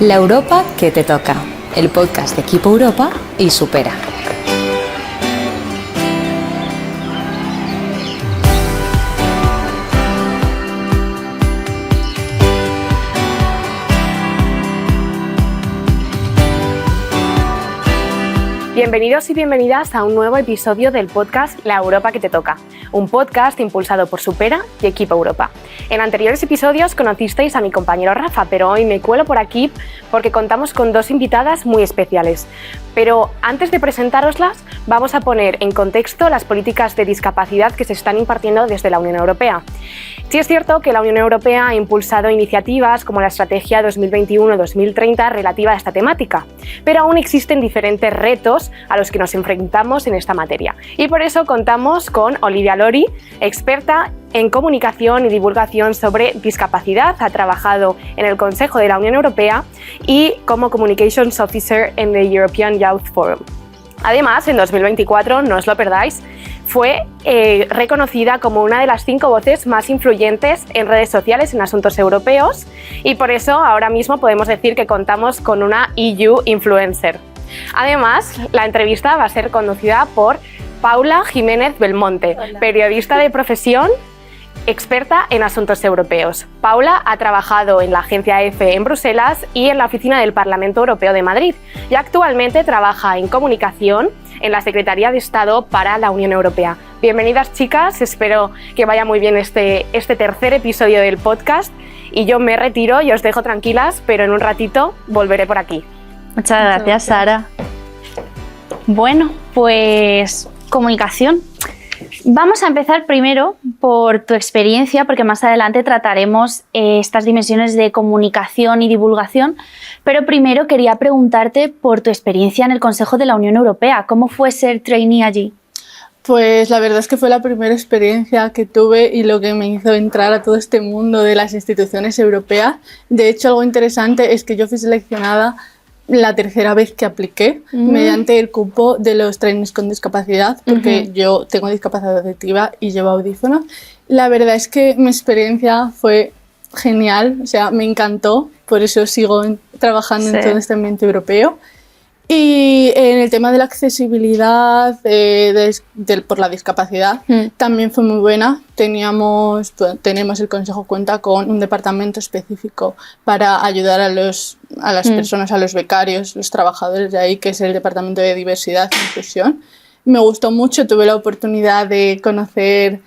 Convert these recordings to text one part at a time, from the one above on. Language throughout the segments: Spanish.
La Europa que te toca, el podcast de Equipo Europa y Supera. Bienvenidos y bienvenidas a un nuevo episodio del podcast La Europa que te toca, un podcast impulsado por Supera y Equipo Europa. En anteriores episodios conocisteis a mi compañero Rafa, pero hoy me cuelo por aquí porque contamos con dos invitadas muy especiales. Pero antes de presentároslas, vamos a poner en contexto las políticas de discapacidad que se están impartiendo desde la Unión Europea. Sí es cierto que la Unión Europea ha impulsado iniciativas como la Estrategia 2021-2030 relativa a esta temática, pero aún existen diferentes retos a los que nos enfrentamos en esta materia. Y por eso contamos con Olivia Lori, experta en comunicación y divulgación sobre discapacidad, ha trabajado en el Consejo de la Unión Europea y como Communications Officer en the European Youth Forum. Además, en 2024, no os lo perdáis, fue reconocida como una de las 5 voces más influyentes en redes sociales en asuntos europeos y por eso ahora mismo podemos decir que contamos con una EU Influencer. Además, la entrevista va a ser conducida por Paula Jiménez Belmonte, periodista de profesión, experta en asuntos europeos. Paula ha trabajado en la agencia EFE en Bruselas y en la oficina del Parlamento Europeo de Madrid y actualmente trabaja en comunicación en la Secretaría de Estado para la Unión Europea. Bienvenidas, chicas, espero que vaya muy bien este tercer episodio del podcast y yo me retiro y os dejo tranquilas, pero en un ratito volveré por aquí. Muchas gracias, Sara. Bueno, pues comunicación. Vamos a empezar primero por tu experiencia, porque más adelante trataremos estas dimensiones de comunicación y divulgación, pero primero quería preguntarte por tu experiencia en el Consejo de la Unión Europea. ¿Cómo fue ser trainee allí? Pues la verdad es que fue la primera experiencia que tuve y lo que me hizo entrar a todo este mundo de las instituciones europeas. De hecho, algo interesante es que yo fui seleccionada la tercera vez que apliqué mediante el cupo de los trainees con discapacidad, porque yo tengo discapacidad auditiva y llevo audífonos. La verdad es que mi experiencia fue genial, o sea, me encantó, por eso sigo trabajando en todo este ambiente europeo. Y en el tema de la accesibilidad por la discapacidad también fue muy buena. Tenemos el Consejo cuenta con un departamento específico para ayudar a las personas, a los becarios, los trabajadores de ahí, que es el Departamento de Diversidad e Inclusión. Me gustó mucho, tuve la oportunidad de conocer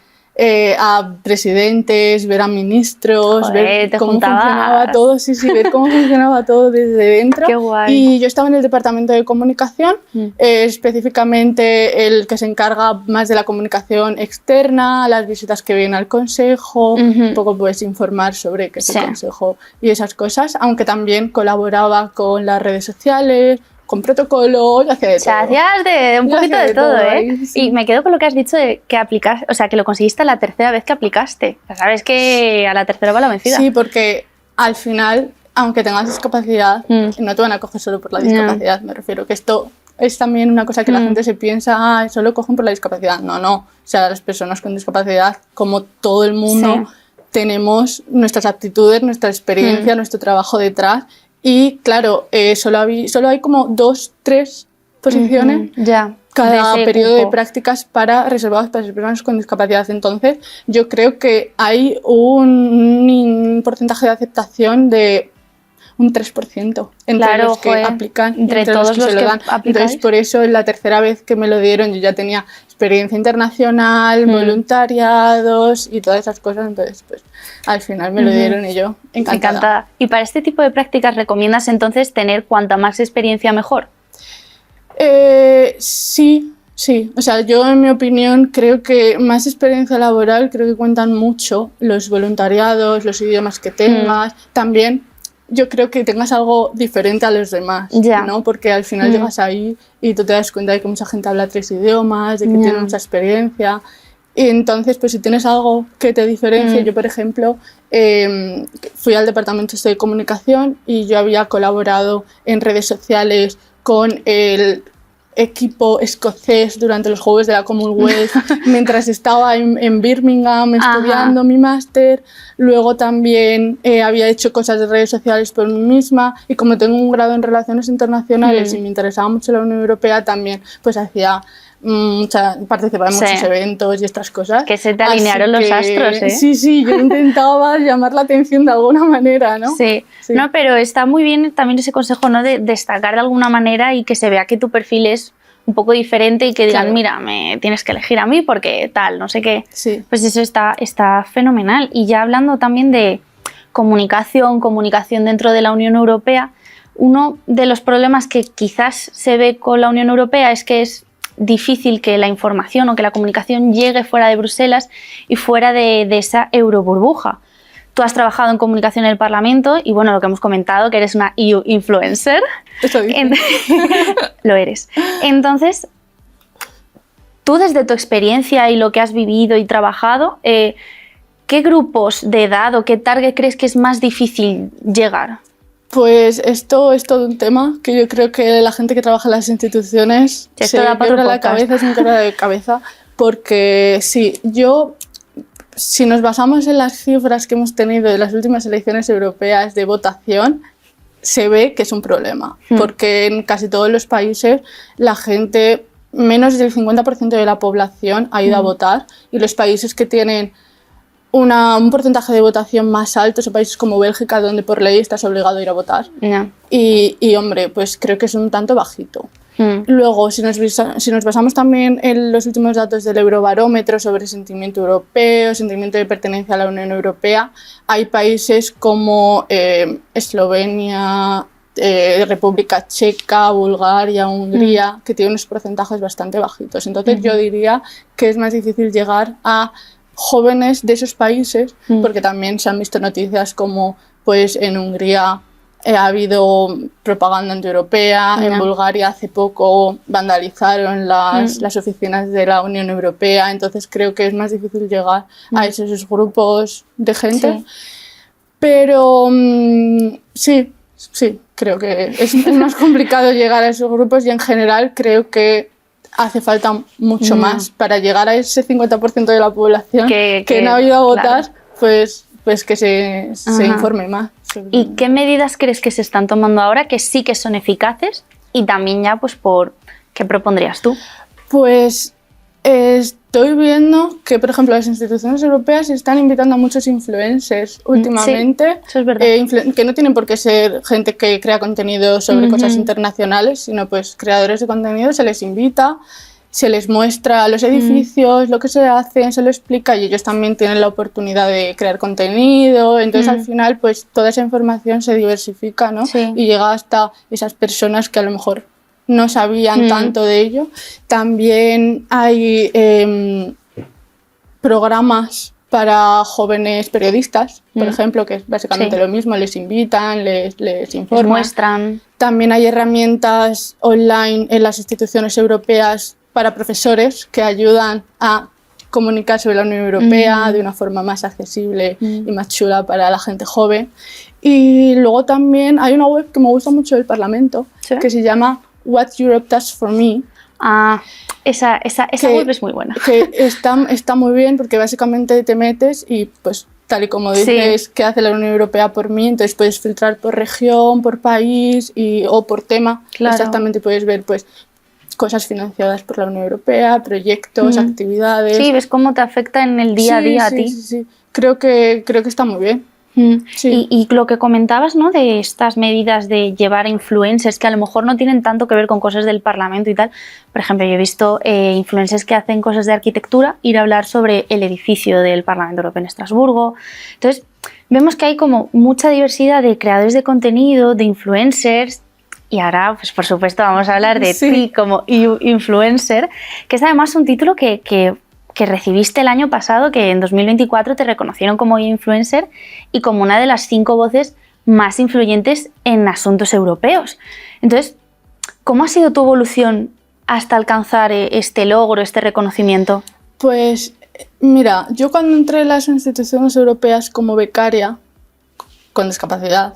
a presidentes, ver a ministros, ver cómo funcionaba todo, ver cómo funcionaba todo desde dentro. Qué guay. Y yo estaba en el departamento de comunicación, específicamente el que se encarga más de la comunicación externa, las visitas que vienen al consejo, un poco pues informar sobre qué es el consejo y esas cosas, aunque también colaboraba con las redes sociales, con protocolos, hacía de todo. Hacías de un poquito de todo, ¿eh? Ahí, sí. Y me quedo con lo que has dicho de que aplicaste, o sea, que lo conseguiste la tercera vez que aplicaste. O sea, sabes que a la tercera va la vencida. Sí, porque al final, aunque tengas discapacidad, no te van a coger solo por la discapacidad. Me refiero que esto es también una cosa que la gente se piensa, solo cogen por la discapacidad. No, no. O sea, las personas con discapacidad, como todo el mundo, tenemos nuestras aptitudes, nuestra experiencia, nuestro trabajo detrás. Y claro, solo hay como 2-3 posiciones cada periodo de prácticas reservados para las personas con discapacidad. Entonces, yo creo que hay un porcentaje de aceptación de un 3% entre los que aplican, entre todos los que se lo dan. Entonces, por eso, en la tercera vez que me lo dieron, yo ya tenía experiencia internacional, voluntariados y todas esas cosas. Entonces, pues al final me lo dieron y yo encantada. ¿Y para este tipo de prácticas recomiendas entonces tener cuanta más experiencia mejor? Sí. O sea, yo en mi opinión creo que más experiencia laboral, creo que cuentan mucho los voluntariados, los idiomas que tengas, también yo creo que tengas algo diferente a los demás, ¿no? Porque al final llegas ahí y tú te das cuenta de que mucha gente habla 3 idiomas, de que tiene mucha experiencia. Y entonces, pues si tienes algo que te diferencie, yo por ejemplo fui al departamento de comunicación y yo había colaborado en redes sociales con el equipo escocés durante los Juegos de la Commonwealth mientras estaba en Birmingham estudiando mi máster. Luego también había hecho cosas de redes sociales por mí misma, y como tengo un grado en Relaciones Internacionales y me interesaba mucho la Unión Europea, también pues participaba en muchos eventos y estas cosas. Que se te alinearon los astros, ¿eh? Sí, yo intentaba llamar la atención de alguna manera, ¿no? Sí. No, pero está muy bien también ese consejo, ¿no? De destacar de alguna manera y que se vea que tu perfil es un poco diferente y que digan, mira, me tienes que elegir a mí porque tal, no sé qué. Sí. Pues eso está fenomenal. Y ya hablando también de comunicación dentro de la Unión Europea, uno de los problemas que quizás se ve con la Unión Europea es que es difícil que la información o que la comunicación llegue fuera de Bruselas y fuera de esa euroburbuja. Tú has trabajado en comunicación en el Parlamento y bueno, lo que hemos comentado, que eres una EU influencer. Eso dice. Lo eres. Entonces, tú desde tu experiencia y lo que has vivido y trabajado, ¿qué grupos de edad o qué target crees que es más difícil llegar? Pues esto es todo un tema que yo creo que la gente que trabaja en las instituciones se quiebra la cabeza, se quiebra de cabeza, porque sí, si nos basamos en las cifras que hemos tenido de las últimas elecciones europeas de votación, se ve que es un problema, porque en casi todos los países la gente, menos del 50% de la población ha ido a votar, y los países que tienen un porcentaje de votación más alto son países como Bélgica, donde por ley estás obligado a ir a votar. No. Y hombre, pues creo que es un tanto bajito. Luego, si nos basamos también en los últimos datos del Eurobarómetro sobre sentimiento europeo, sentimiento de pertenencia a la Unión Europea, hay países como Eslovenia, República Checa, Bulgaria, Hungría, que tienen unos porcentajes bastante bajitos. Entonces yo diría que es más difícil llegar a jóvenes de esos países, porque también se han visto noticias como pues en Hungría ha habido propaganda antieuropea, en Bulgaria hace poco vandalizaron las oficinas de la Unión Europea, entonces creo que es más difícil llegar a esos grupos de gente. Pero sí, creo que es más complicado llegar a esos grupos, y en general creo que hace falta mucho más para llegar a ese 50% de la población que no ha ido a votar, pues que se informe más. ¿Y qué medidas crees que se están tomando ahora que sí que son eficaces? Y también ya, pues, ¿qué propondrías tú? Pues estoy viendo que, por ejemplo, las instituciones europeas están invitando a muchos influencers últimamente, sí, eso es verdad. Que no tienen por qué ser gente que crea contenido sobre cosas internacionales, sino pues creadores de contenido, se les invita, se les muestra los edificios, lo que se hace, se lo explica, y ellos también tienen la oportunidad de crear contenido. Entonces al final pues toda esa información se diversifica, ¿no? Sí. Y llega hasta esas personas que a lo mejor no sabían tanto de ello. También hay programas para jóvenes periodistas, por ejemplo, que es básicamente lo mismo, les invitan, les informan. Les muestran. También hay herramientas online en las instituciones europeas para profesores que ayudan a comunicar sobre la Unión Europea de una forma más accesible y más chula para la gente joven. Y luego también hay una web que me gusta mucho del Parlamento, que se llama What Europe Does For Me. Ah, esa web es muy buena. Que está muy bien, porque básicamente te metes y pues tal y como dices, ¿qué hace la Unión Europea por mí? Entonces puedes filtrar por región, por país o por tema. Claro. Exactamente, puedes ver pues cosas financiadas por la Unión Europea, proyectos, actividades. Sí, ves cómo te afecta en el día a día a ti. Sí. Creo que está muy bien. Sí. Y lo que comentabas, ¿no?, de estas medidas de llevar a influencers que a lo mejor no tienen tanto que ver con cosas del Parlamento y tal. Por ejemplo, yo he visto influencers que hacen cosas de arquitectura ir a hablar sobre el edificio del Parlamento Europeo en Estrasburgo. Entonces, vemos que hay como mucha diversidad de creadores de contenido, de influencers. Y ahora, pues por supuesto, vamos a hablar de ti como EU influencer, que es además un título que recibiste el año pasado, que en 2024 te reconocieron como influencer y como una de las 5 voces más influyentes en asuntos europeos. Entonces, ¿cómo ha sido tu evolución hasta alcanzar este logro, este reconocimiento? Pues mira, yo cuando entré en las instituciones europeas como becaria con discapacidad,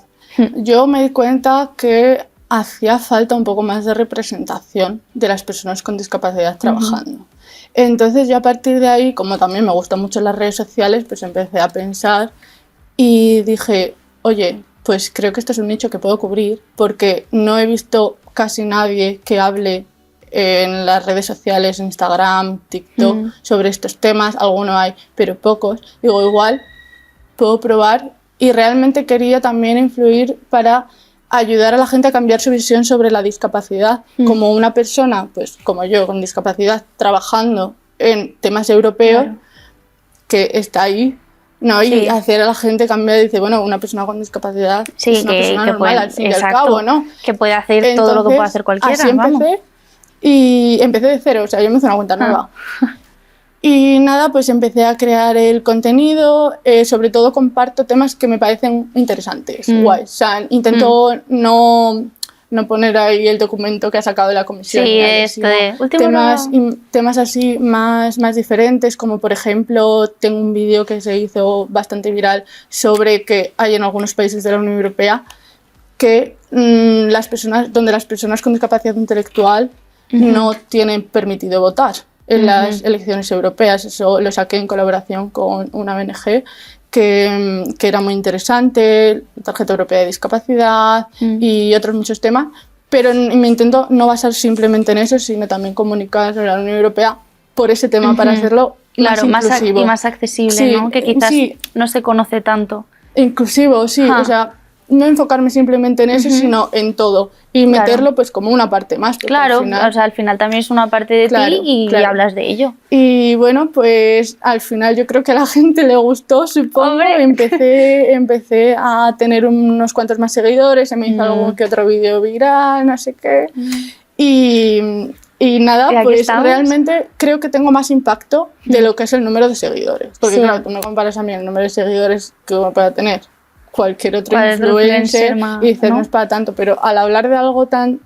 yo me di cuenta que hacía falta un poco más de representación de las personas con discapacidad trabajando. Entonces yo a partir de ahí, como también me gustan mucho las redes sociales, pues empecé a pensar y dije, oye, pues creo que esto es un nicho que puedo cubrir porque no he visto casi nadie que hable en las redes sociales, Instagram, TikTok, sobre estos temas. Algunos hay, pero pocos. Digo, igual puedo probar, y realmente quería también influir para ayudar a la gente a cambiar su visión sobre la discapacidad. Como una persona, pues como yo, con discapacidad, trabajando en temas europeos, que está ahí, ¿no? Y hacer a la gente cambiar y decir, bueno, una persona con discapacidad es una persona normal, al fin y al cabo, ¿no? Que puede hacer todo lo que puede hacer cualquiera. Así empecé, y empecé de cero, o sea, yo me hice una cuenta nueva. Y nada, pues empecé a crear el contenido, sobre todo comparto temas que me parecen interesantes, guays. O sea, intento no poner ahí el documento que ha sacado la comisión. Sí, temas así más diferentes, como por ejemplo, tengo un vídeo que se hizo bastante viral sobre que hay en algunos países de la Unión Europea que donde las personas con discapacidad intelectual no tienen permitido votar en las elecciones europeas. Eso lo saqué en colaboración con una ONG que era muy interesante, la Tarjeta Europea de Discapacidad y otros muchos temas, pero me intento no basar simplemente en eso, sino también comunicar sobre la Unión Europea por ese tema, para hacerlo más inclusivo. Y más accesible, ¿no? Que quizás no se conoce tanto. Inclusivo, sí, o sea, no enfocarme simplemente en eso, sino en todo, y meterlo pues como una parte más. Claro, o sea, al final también es una parte de ti y hablas de ello. Y bueno, pues al final yo creo que a la gente le gustó, supongo. Empecé a tener unos cuantos más seguidores, se me hizo algún que otro vídeo viral, no sé qué. Y nada, pues realmente creo que tengo más impacto de lo que es el número de seguidores. Porque claro, tú me comparas a mí el número de seguidores que uno pueda tener cualquier otro influencer y dices, no es para tanto, pero al hablar de algo tan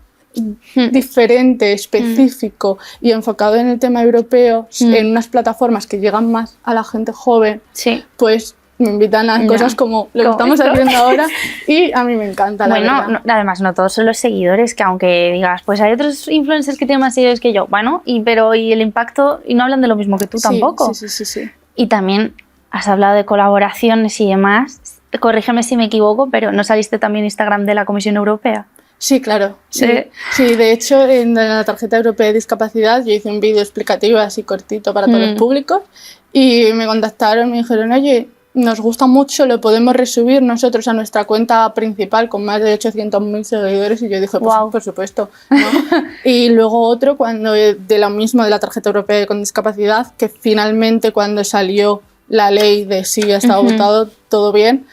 diferente, específico y enfocado en el tema europeo, en unas plataformas que llegan más a la gente joven, pues me invitan a cosas como lo que estamos haciendo ahora, y a mí me encanta, la verdad. Además no todos son los seguidores, que aunque digas, pues hay otros influencers que tienen más seguidores que yo, bueno, pero el impacto, y no hablan de lo mismo que tú tampoco. Sí. Y también has hablado de colaboraciones y demás. Corrígeme si me equivoco, pero ¿no saliste también en Instagram de la Comisión Europea? Sí, claro. Sí, de hecho, en la Tarjeta Europea de Discapacidad yo hice un vídeo explicativo así cortito para todos los públicos, y me contactaron y me dijeron, oye, nos gusta mucho, lo podemos resubir nosotros a nuestra cuenta principal con más de 800.000 seguidores, y yo dije, pues por supuesto, ¿no? Y luego otro, cuando de lo mismo de la Tarjeta Europea con Discapacidad, que finalmente cuando salió la ley de sí ha estado votado, todo bien.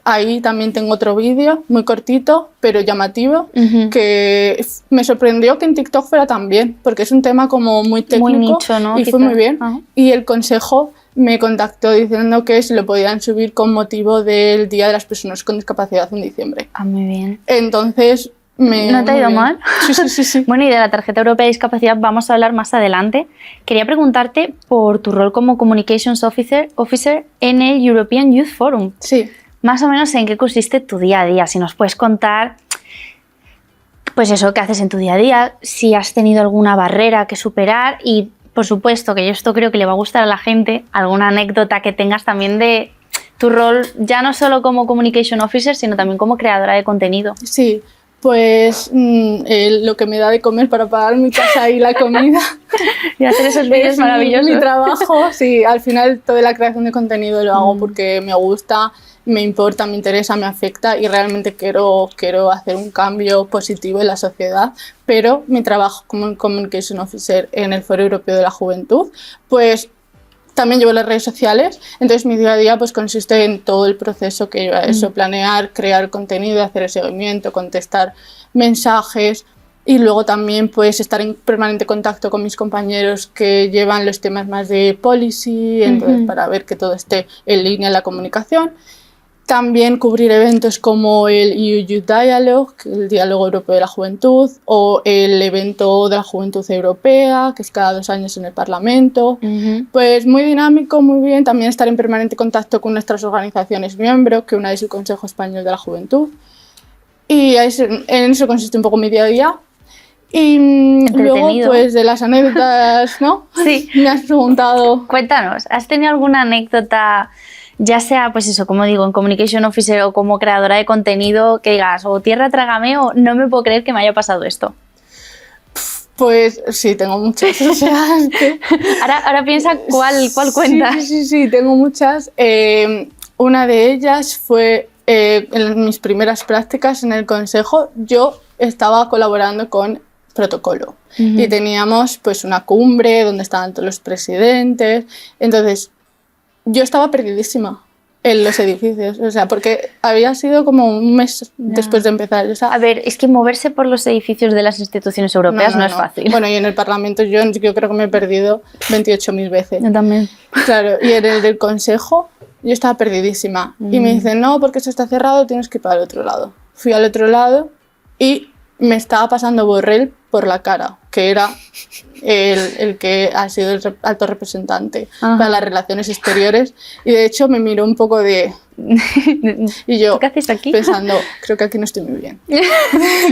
Ahí también tengo otro vídeo, muy cortito, pero llamativo, que me sorprendió que en TikTok fuera tan bien, porque es un tema como muy técnico, muy nicho, ¿no? Y fue muy bien. Y el consejo me contactó diciendo que se lo podían subir con motivo del Día de las Personas con Discapacidad en diciembre. Muy bien. Entonces, ¿no te ha ido mal? Sí. Bueno, y de la Tarjeta Europea de Discapacidad vamos a hablar más adelante. Quería preguntarte por tu rol como Communications Officer en el European Youth Forum. Sí. Más o menos en qué consiste tu día a día, si nos puedes contar, pues eso, qué haces en tu día a día, si has tenido alguna barrera que superar, y por supuesto que yo esto creo que le va a gustar a la gente, alguna anécdota que tengas también de tu rol, ya no solo como Communication Officer, sino también como creadora de contenido. Sí, pues lo que me da de comer para pagar mi casa y la comida. Y hacer esos vídeos maravillosos. Mi trabajo, sí, al final toda la creación de contenido lo hago porque me gusta, me importa, me interesa, me afecta, y realmente quiero hacer un cambio positivo en la sociedad. Pero mi trabajo como Communication Officer en el Foro Europeo de la Juventud, pues también llevo las redes sociales, entonces mi día a día pues consiste en todo el proceso que lleva eso, planear, crear contenido, hacer el seguimiento, contestar mensajes, y luego también pues estar en permanente contacto con mis compañeros que llevan los temas más de policy, entonces para ver que todo esté en línea en la comunicación. También cubrir eventos como el EU Youth Dialogue, el Diálogo Europeo de la Juventud, o el evento de la Juventud Europea, que es cada 2 años en el Parlamento. Pues muy dinámico, muy bien. También estar en permanente contacto con nuestras organizaciones miembros, que una es el Consejo Español de la Juventud. Y en eso consiste un poco mi día a día. Y luego, pues de las anécdotas, ¿no? Sí. Me has preguntado. Cuéntanos, ¿has tenido alguna anécdota, ya sea, pues eso, como digo, en Communication Officer o como creadora de contenido, que digas, o tierra trágame o no me puedo creer que me haya pasado esto? Pues sí, tengo muchas. O sea, ahora piensa cuál cuentas. Sí, tengo muchas. Una de ellas fue en mis primeras prácticas en el consejo. Yo estaba colaborando con protocolo y teníamos pues una cumbre donde estaban todos los presidentes. Entonces yo estaba perdidísima en los edificios, o sea, porque había sido como un mes después de empezar. O sea, a ver, es que moverse por los edificios de las instituciones europeas no es fácil. Bueno, y en el Parlamento yo creo que me he perdido 28.000 veces. Yo también. Claro, y en el del consejo yo estaba perdidísima. Y me dicen, no, porque eso está cerrado, tienes que ir para el otro lado. Fui al otro lado y me estaba pasando Borrell por la cara, que era el que ha sido el alto representante para las relaciones exteriores, y de hecho me miró un poco de... y yo ¿qué haces aquí? pensando, creo que aquí no estoy muy bien.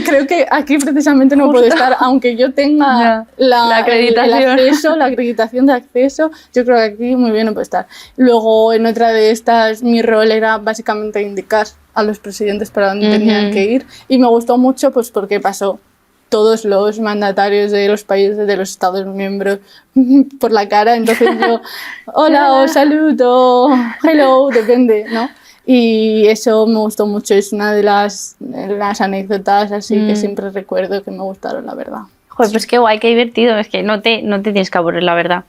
Creo que aquí precisamente no puedo estar, aunque yo tenga la acreditación de acceso, yo creo que aquí muy bien no puedo estar. Luego en otra de estas mi rol era básicamente indicar a los presidentes para dónde tenían que ir, y me gustó mucho pues porque pasó todos los mandatarios de los países, de los Estados miembros, por la cara. Entonces yo, hola, o saludo, hello, depende, ¿no? Y eso me gustó mucho, es una de las anécdotas así que siempre recuerdo que me gustaron, la verdad. Joder, pues qué guay, qué divertido, es que no te tienes que aburrir, la verdad.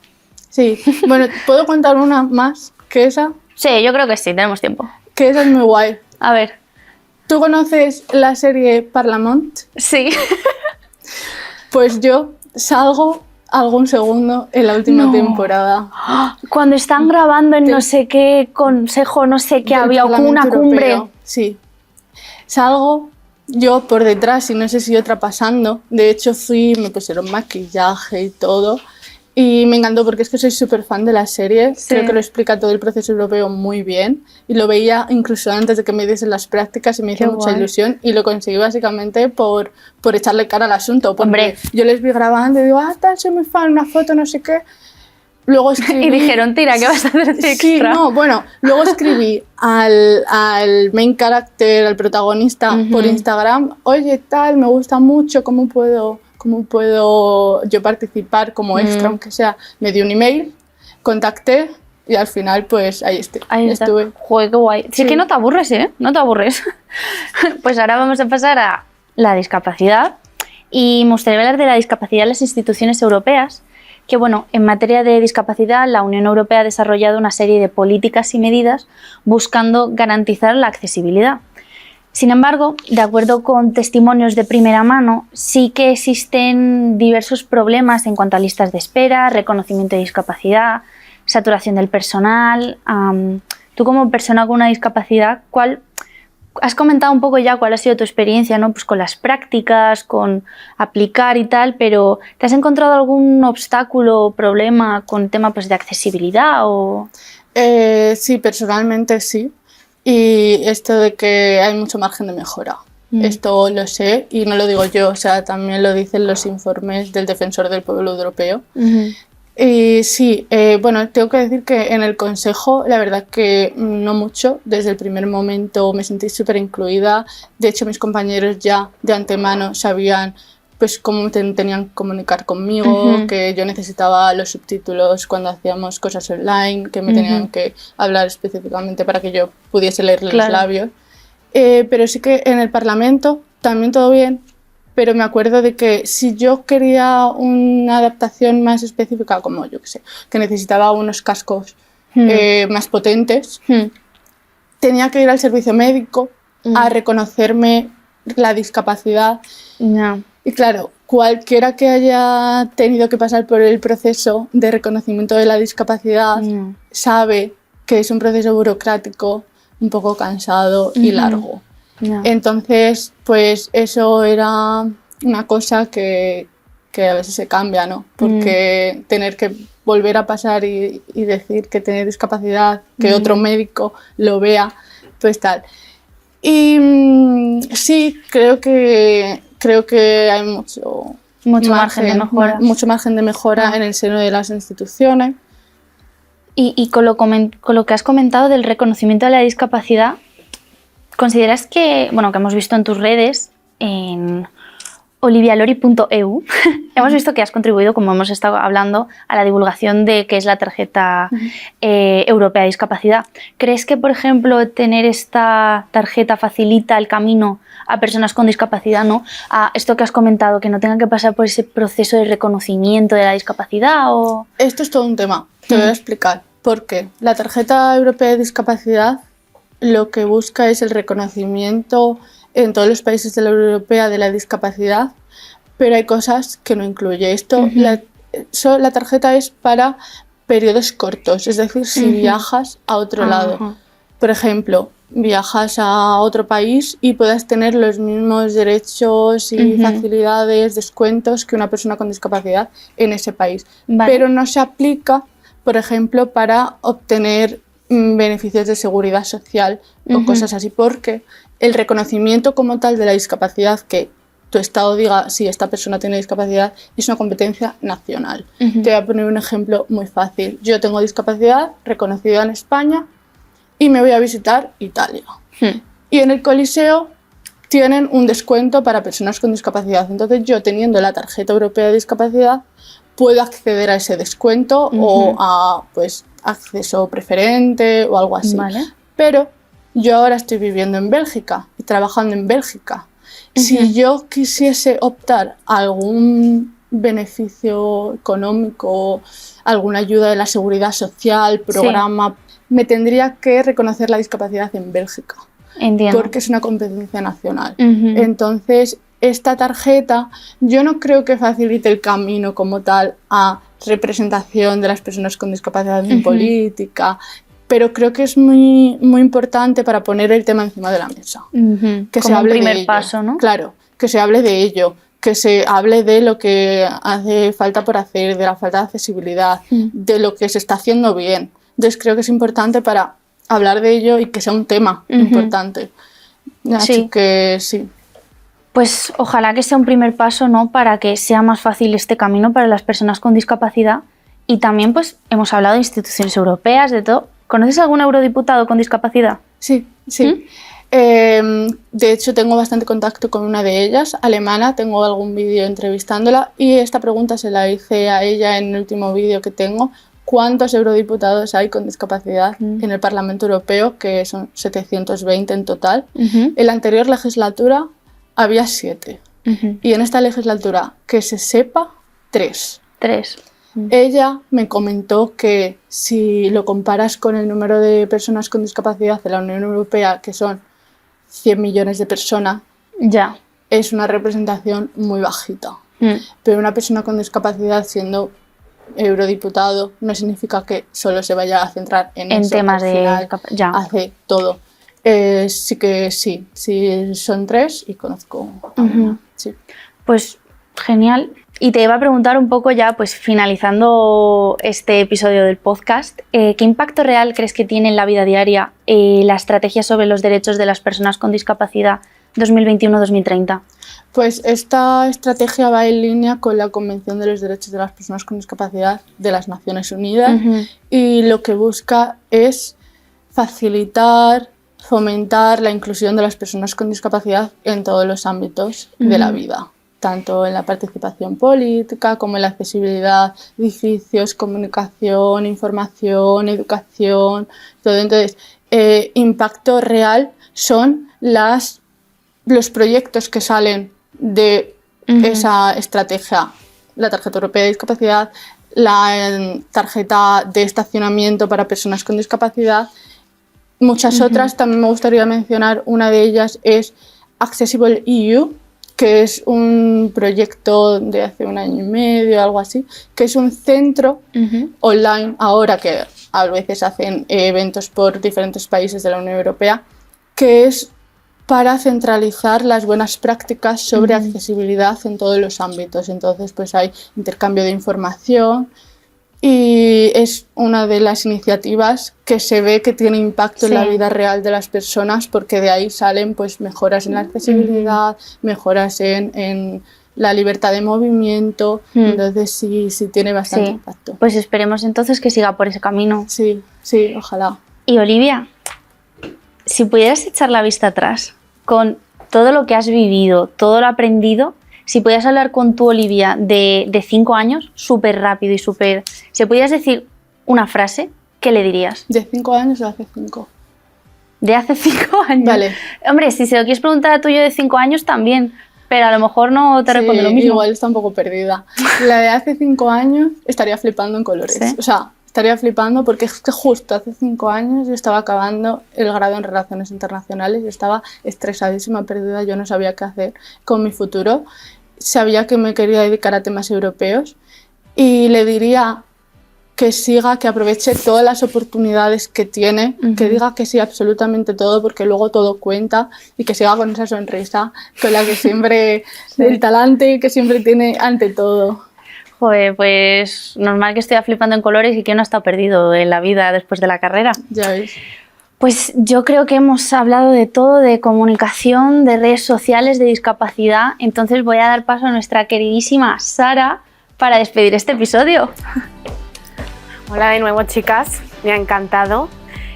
Sí, bueno, ¿puedo contar una más que esa? Sí, yo creo que sí, tenemos tiempo. Que esa es muy guay. A ver. ¿Tú conoces la serie Parlament? Sí. Pues yo salgo algún segundo en la última temporada. Cuando están grabando en no sé qué consejo, no sé qué, había una cumbre. Europeo. Sí. Salgo yo por detrás y no sé si otra pasando. De hecho me pusieron maquillaje y todo. Y me encantó porque es que soy súper fan de la serie. Sí. Creo que lo explica todo el proceso europeo muy bien. Y lo veía incluso antes de que me diesen las prácticas y me hizo mucha ilusión. Y lo conseguí básicamente por echarle cara al asunto. Porque hombre, yo les vi grabando y digo, tal, soy muy fan, una foto, no sé qué. Luego escribí... Y dijeron, tira, ¿qué vas a hacer de extra? Sí, no, bueno, luego escribí al main character, al protagonista, por Instagram. Oye, tal, me gusta mucho, ¿cómo puedo yo participar como extra, aunque sea? Me dio un email, contacté y al final pues ahí estuve. Joder, qué guay. Sí, que no te aburres, ¿eh? No te aburres. Pues ahora vamos a pasar a la discapacidad y me gustaría hablar de la discapacidad en las instituciones europeas, que bueno, en materia de discapacidad la Unión Europea ha desarrollado una serie de políticas y medidas buscando garantizar la accesibilidad. Sin embargo, de acuerdo con testimonios de primera mano, sí que existen diversos problemas en cuanto a listas de espera, reconocimiento de discapacidad, saturación del personal. Tú como persona con una discapacidad, has comentado un poco ya cuál ha sido tu experiencia, ¿no? Pues con las prácticas, con aplicar y tal, pero ¿te has encontrado algún obstáculo o problema con el tema pues, de accesibilidad? Sí, personalmente sí. Y esto de que hay mucho margen de mejora. Esto lo sé y no lo digo yo, o sea, también lo dicen los informes del Defensor del Pueblo Europeo. Y sí, bueno, tengo que decir que en el Consejo la verdad que no mucho. Desde el primer momento me sentí súper incluida. De hecho, mis compañeros ya de antemano sabían pues cómo tenían que comunicar conmigo, que yo necesitaba los subtítulos cuando hacíamos cosas online, que me tenían que hablar específicamente para que yo pudiese leer los labios. Pero sí que en el Parlamento también todo bien, pero me acuerdo de que si yo quería una adaptación más específica, como yo que sé, que necesitaba unos cascos más potentes, tenía que ir al servicio médico a reconocerme la discapacidad. Y claro, cualquiera que haya tenido que pasar por el proceso de reconocimiento de la discapacidad sabe que es un proceso burocrático un poco cansado y largo. Entonces, pues eso era una cosa que a veces se cambia, ¿no? Porque tener que volver a pasar y decir que tener discapacidad, que otro médico lo vea, pues tal. Y sí, creo que hay mucho margen de mejora. Mucho margen de mejora en el seno de las instituciones. Y con lo que has comentado del reconocimiento de la discapacidad, ¿consideras que, bueno, que hemos visto en tus redes, en olivialori.eu, hemos visto que has contribuido, como hemos estado hablando, a la divulgación de qué es la tarjeta europea de discapacidad? ¿Crees que, por ejemplo, tener esta tarjeta facilita el camino a personas con discapacidad, ¿no? A esto que has comentado, que no tengan que pasar por ese proceso de reconocimiento de la discapacidad? ¿O? Esto es todo un tema, te voy a explicar. ¿Por qué? La tarjeta europea de discapacidad lo que busca es el reconocimiento en todos los países de la Unión Europea de la discapacidad, pero hay cosas que no incluye. Esto, la tarjeta es para periodos cortos, es decir, si viajas a otro lado. Por ejemplo, viajas a otro país y puedas tener los mismos derechos y facilidades, descuentos que una persona con discapacidad en ese país. Vale. Pero no se aplica, por ejemplo, para obtener beneficios de seguridad social o cosas así, porque el reconocimiento como tal de la discapacidad, que tu Estado diga si esta persona tiene discapacidad, es una competencia nacional. Te voy a poner un ejemplo muy fácil. Yo tengo discapacidad reconocida en España y me voy a visitar Italia. Y en el Coliseo tienen un descuento para personas con discapacidad. Entonces yo, teniendo la tarjeta europea de discapacidad, puedo acceder a ese descuento o a pues, acceso preferente o algo así. Vale. Pero yo ahora estoy viviendo en Bélgica y trabajando en Bélgica. Si yo quisiese optar a algún beneficio económico, alguna ayuda de la seguridad social, programa, me tendría que reconocer la discapacidad en Bélgica. Entiendo. Porque es una competencia nacional. Entonces, esta tarjeta yo no creo que facilite el camino como tal a representación de las personas con discapacidad en política, pero creo que es muy, muy importante para poner el tema encima de la mesa. Que Como se hable un primer de ello. paso, ¿no? Claro, que se hable de ello, que se hable de lo que hace falta por hacer, de la falta de accesibilidad, de lo que se está haciendo bien. Entonces creo que es importante para hablar de ello y que sea un tema importante. Así que sí. Pues ojalá que sea un primer paso, ¿no? Para que sea más fácil este camino para las personas con discapacidad. Y también pues hemos hablado de instituciones europeas, de todo. ¿Conoces algún eurodiputado con discapacidad? Sí, sí. De hecho, tengo bastante contacto con una de ellas, alemana. Tengo algún vídeo entrevistándola y esta pregunta se la hice a ella en el último vídeo que tengo. ¿Cuántos eurodiputados hay con discapacidad en el Parlamento Europeo? Que son 720 en total. En la anterior legislatura había 7. Y en esta legislatura, que se sepa, 3. 3. Ella me comentó que si lo comparas con el número de personas con discapacidad de la Unión Europea, que son 100 millones de personas, Ya. es una representación muy bajita. Pero una persona con discapacidad siendo eurodiputado no significa que solo se vaya a centrar en eso. temas al de final ya. hace todo. Sí que sí son 3 y conozco a una. Sí. Pues genial. Y te iba a preguntar un poco ya, pues finalizando este episodio del podcast, ¿qué impacto real crees que tiene en la vida diaria la estrategia sobre los derechos de las personas con discapacidad 2021-2030? Pues esta estrategia va en línea con la Convención de los Derechos de las Personas con Discapacidad de las Naciones Unidas y lo que busca es facilitar, fomentar la inclusión de las personas con discapacidad en todos los ámbitos de la vida, tanto en la participación política como en la accesibilidad, edificios, comunicación, información, educación, todo. Entonces, impacto real son los proyectos que salen de esa estrategia, la tarjeta europea de discapacidad, la tarjeta de estacionamiento para personas con discapacidad, muchas otras. También me gustaría mencionar, una de ellas es Accessible EU, que es un proyecto de hace 1 año y medio, algo así, que es un centro online ahora que a veces hacen eventos por diferentes países de la Unión Europea, que es para centralizar las buenas prácticas sobre accesibilidad en todos los ámbitos. Entonces, pues hay intercambio de información y es una de las iniciativas que se ve que tiene impacto en la vida real de las personas, porque de ahí salen pues mejoras en la accesibilidad, mejoras en la libertad de movimiento, entonces sí tiene bastante impacto. Pues esperemos entonces que siga por ese camino. Sí, ojalá. Y Olivia, si pudieras echar la vista atrás con todo lo que has vivido, todo lo aprendido, si pudieras hablar con tu Olivia de 5 años, súper rápido y súper... Si pudieras decir una frase, ¿qué le dirías? ¿De 5 años o hace 5? De hace 5 años. Vale. Hombre, si se lo quieres preguntar a tuyo de 5 años también, pero a lo mejor no te responde lo mismo. Igual está un poco perdida. La de hace 5 años estaría flipando en colores. ¿Sí? O sea, estaría flipando porque es que justo hace 5 años yo estaba acabando el grado en Relaciones Internacionales y estaba estresadísima, perdida, yo no sabía qué hacer con mi futuro. Sabía que me quería dedicar a temas europeos y le diría que siga, que aproveche todas las oportunidades que tiene, que diga que sí absolutamente todo, porque luego todo cuenta, y que siga con esa sonrisa con la que siempre, el talante que siempre tiene ante todo. Joder, pues normal que estoy flipando en colores y que no ha estado perdido en la vida después de la carrera. Ya ves. Pues yo creo que hemos hablado de todo, de comunicación, de redes sociales, de discapacidad. Entonces voy a dar paso a nuestra queridísima Sara para despedir este episodio. Hola de nuevo, chicas. Me ha encantado.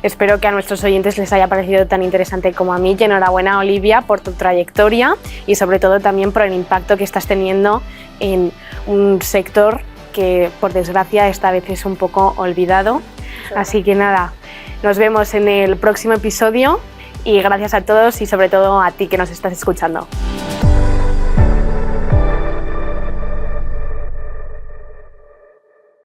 Espero que a nuestros oyentes les haya parecido tan interesante como a mí. Y enhorabuena, Olivia, por tu trayectoria y sobre todo también por el impacto que estás teniendo en un sector que, por desgracia, esta vez es un poco olvidado. Así que nada, nos vemos en el próximo episodio y gracias a todos y sobre todo a ti que nos estás escuchando.